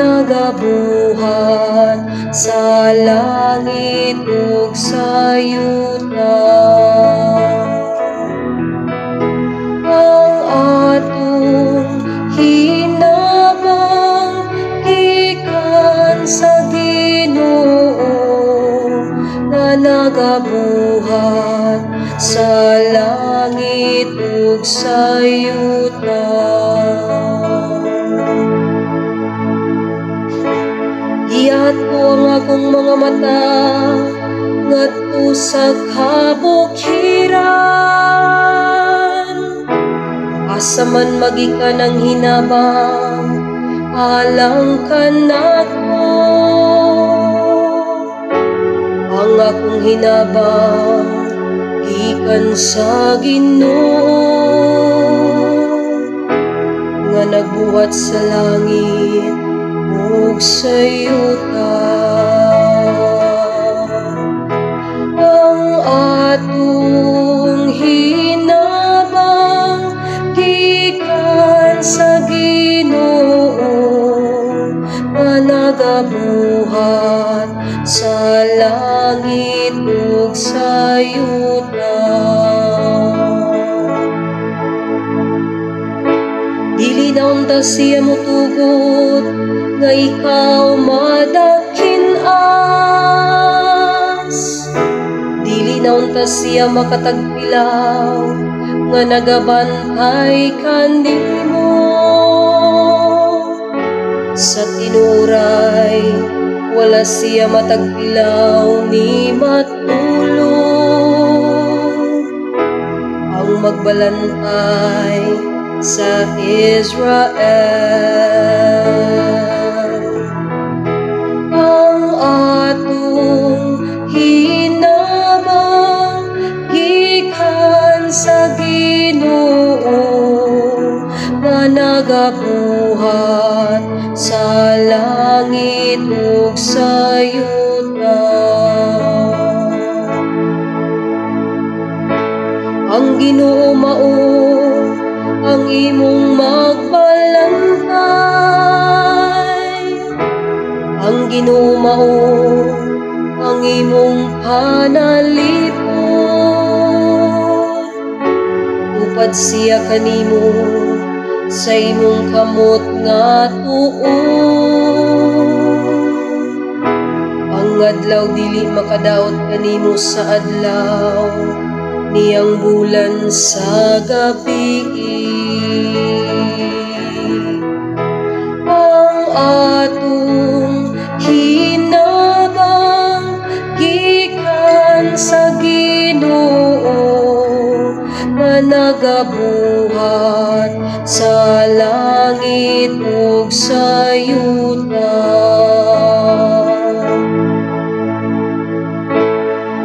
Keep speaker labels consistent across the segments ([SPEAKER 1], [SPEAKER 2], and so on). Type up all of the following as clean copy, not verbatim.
[SPEAKER 1] nagabuhat sa langit ug sa yuta. Ang atong hinabang gikan sa Ginoo na nagabuhat sa langit ug sa yuta. Giat ko ang akong mga mata ngadto sa kabukiran, asa man magikan ang hinabang alang kanako. Ang akong hinabang gikan sa Ginoo nga nagbuhat sa langit ug sa yuta. Ang atong hinabang gikan sa Ginoo nga nagabuhat sa langit ug sa yuta. Dili na unta siya motugot nga ikaw madakin-as, dili na unta siya makatagpilaw nga nagabantay kanimo. Sa tinuray wala siya matagpilaw ni matulog, ang magbalantay sa Israel. Ang atong hinabang gikan sa Ginoo nga nagabuhat sa langit ug sa yuta. Ang Ginoo mao ang imong magbantay, ang Ginoo mao ang imong panalipod. Tupad siya kanimo sa imong kamot nga tuo. Ang adlaw dili makadaot kanimo sa adlaw, niyang bulan sa gabi. Ang atong hinabang gikan sa Ginoo nga nagabuhat sa langit ug sa yuta.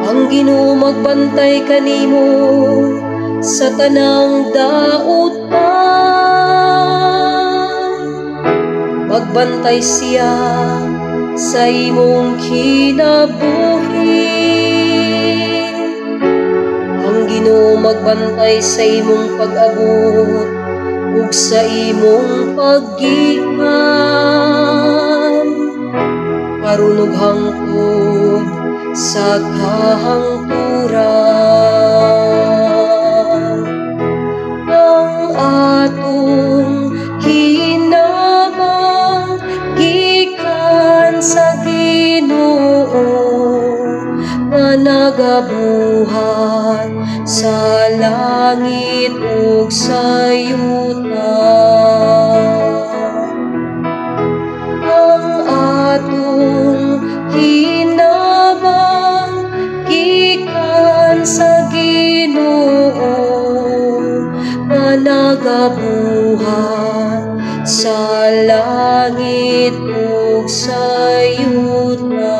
[SPEAKER 1] Ang Ginoo magbantay kanimo sa tanang dautan, magbantay siya sa imong kinabuhi. Ang Ginoo magbantay sa imong pag-abot ug sa imong paggikan, karon ug hangtod sa kahangturan. Ang atong hinabang gikan sa Ginoo nga nagabuhat sa langit ug sa yuta. Ang atong hinabang gikan sa Ginoo nga nagabuhat sa langit ug sa yuta.